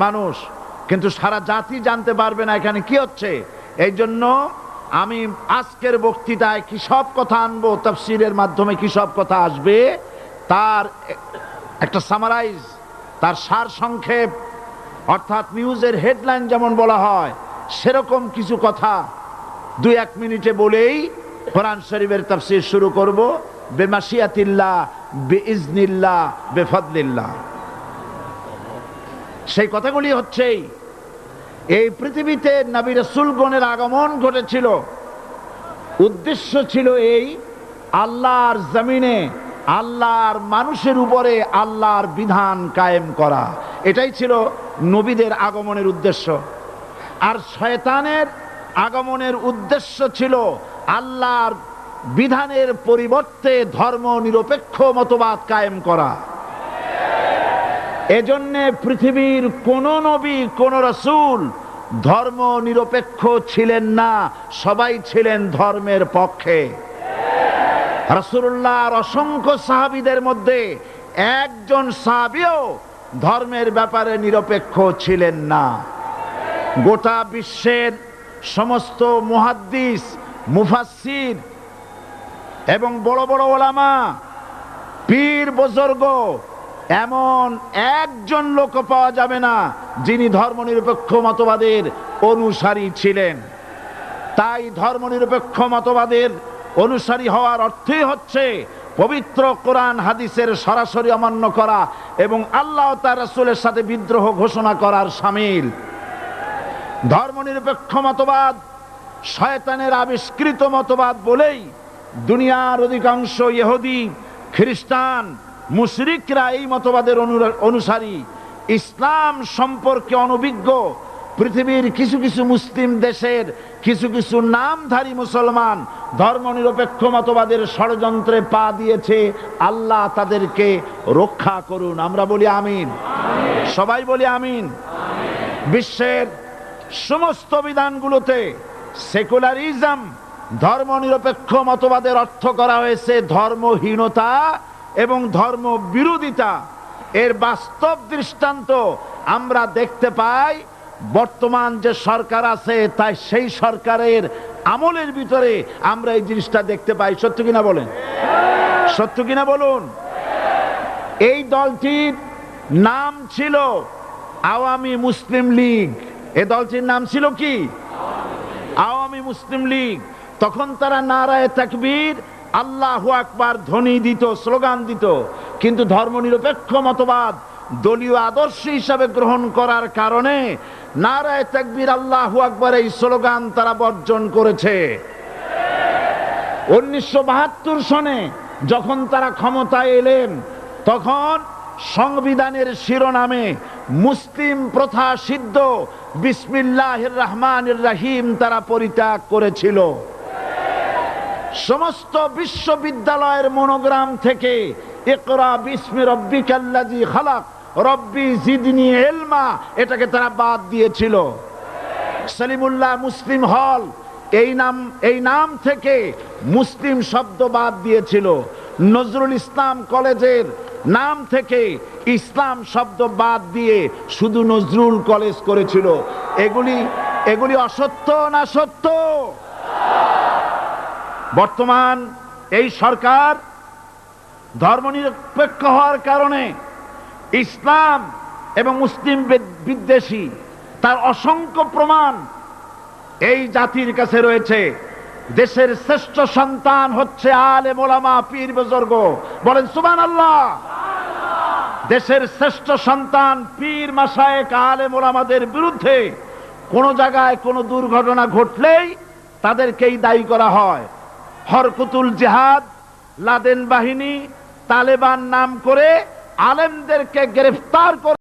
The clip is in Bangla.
মানুষ, কিন্তু সারা জাতি জানতে পারবে না এখানে কি হচ্ছে। এই জন্য আমি আজকের বক্তৃতায় কি সব কথা আনবো, তাফসীরের মাধ্যমে কি সব কথা আসবে, তার একটা সামারাইজ, তার সার সংক্ষেপ, অর্থাৎ নিউজের হেডলাইন যেমন বলা হয় সেরকম কিছু কথা 2-1 মিনিটে বলেই কোরআন শরীফের তাফসীর শুরু করব। বেমাশিয়াতিল্লাহ, বিইজনিল্লাহ, বেফদলিল্লাহ। সেই কথাগুলি হচ্ছে, এই পৃথিবীতে নবী রাসূলগণের আগমন ঘটেছিল, উদ্দেশ্য ছিল এই আল্লাহর জমিনে আল্লাহর মানুষের উপরে আল্লাহর বিধান কায়েম করা। এটাই ছিল নবীদের আগমনের উদ্দেশ্য। আর শয়তানের আগমনের উদ্দেশ্য ছিল আল্লাহর বিধানের পরিবর্তে ধর্ম নিরপেক্ষ মতবাদ কায়েম করা। এজন্য পৃথিবীর কোন নবী, কোন রাসূল ধর্ম নিরপেক্ষ ছিলেন না, সবাই ছিলেন ধর্মের পক্ষে। রাসূলুল্লাহর অসংখ্য সাহাবীদের মধ্যে একজন সাহাবীও ধর্মের ব্যাপারে নিরপেক্ষ ছিলেন না। গোটা বিশ্বের সমস্ত মুহাদ্দিস, মুফাসসির এবং বড় বড় ওলামা, পীর বুজুর্গ, এমন একজন লোক পাওয়া যাবে না যিনি ধর্মনিরপেক্ষ মতবাদের অনুসারী ছিলেন। তাই ধর্মনিরপেক্ষ মতবাদের অনুসারী হওয়ার অর্থই হচ্ছে পবিত্র কোরআন হাদিসের সরাসরি অমান্য করা এবং আল্লাহ ও তার রাসূলের সাথে বিদ্রোহ ঘোষণা করার শামিল। ধর্মনিরপেক্ষ মতবাদ শয়তানের আবিষ্কৃত মতবাদ বলেই দুনিয়ার অধিকাংশ ইহুদি, খ্রিস্টান, মুশরিকরা এই মতবাদের অনুসারী। ইসলাম সম্পর্কে অনভিজ্ঞ পৃথিবীর কিছু কিছু মুসলিম দেশের কিছু কিছু নামধারী মুসলমান ধর্মনিরপেক্ষ মতবাদের ষড়যন্ত্রে পা দিয়েছে। আল্লাহ তাদেরকে রক্ষা করুন। আমরা বলি আমিন, সবাই বলি আমিন। বিশ্বের সমস্ত বিধানগুলোতে সেকুলারিজম, ধর্মনিরপেক্ষ মতবাদের অর্থ করা হয়েছে ধর্মহীনতা এবং ধর্ম বিরোধিতা। এর বাস্তব দৃষ্টান্ত আমরা দেখতে পাই বর্তমান যে সরকার আছে, তাই সেই সরকারের আমলের ভিতরে আমরা এই জিনিসটা দেখতে পাই। সত্য কিনা বলেন? সত্য কিনা বলুন? এই দলটির নাম ছিল আওয়ামী মুসলিম লীগ। এই দলটির নাম ছিল কি? আওয়ামী মুসলিম লীগ। তখন তারা নারায়ে তাকবীর, আল্লাহু আকবার ধ্বনি দিত, স্লোগান দিত। কিন্তু ধর্মনিরপেক্ষ মতবাদ দলীয় আদর্শ হিসাবে গ্রহণ করার কারণে নারায়ে তাকবীর, আল্লাহু আকবার এই স্লোগান তারা বর্জন করেছে। 1972 সনে যখন তারা ক্ষমতায় এলেন, তখন সংবিধানের শিরোনামে মুসলিম প্রথা সিদ্ধ বিসমিল্লাহির রহমানির রহিম তারা পরিত্যাগ করেছিল। সমস্ত বিশ্ববিদ্যালয়ের মনোগ্রাম থেকে ইকরা বিসমি রব্বিকাল্লাযী খালাক, রব্বি জিদনি ইলমা, এটাকে তারা বাদ দিয়েছিল। সলিমুল্লাহ মুসলিম হল, এই নাম থেকে মুসলিম শব্দ বাদ দিয়েছিল। নজরুল ইসলাম কলেজের নাম থেকে ইসলাম শব্দ বাদ দিয়ে শুধু নজরুল কলেজ করেছিল। এগুলি অসত্য না সত্য? বর্তমান এই সরকার ধর্মনিরপেক্ষ হওয়ার কারণে ইসলাম এবং মুসলিম বিদ্বেষী, তার অসংখ্য প্রমাণ এই জাতির কাছে রয়েছে। দেশের শ্রেষ্ঠ সন্তান হচ্ছে আলেম ওলামা, পীর বুজুর্গ। বলেন সুবহানাল্লাহ। দেশের শ্রেষ্ঠ সন্তান পীর মাশায়েখ আলেম ওলামাদের বিরুদ্ধে কোন জায়গায় কোনো দুর্ঘটনা ঘটলেই তাদেরকেই দায়ী করা হয়। হরকুতুল জিহাদ, লাদেন বাহিনী, তালেবান নাম করে আলেমদেরকে গ্রেফতার করে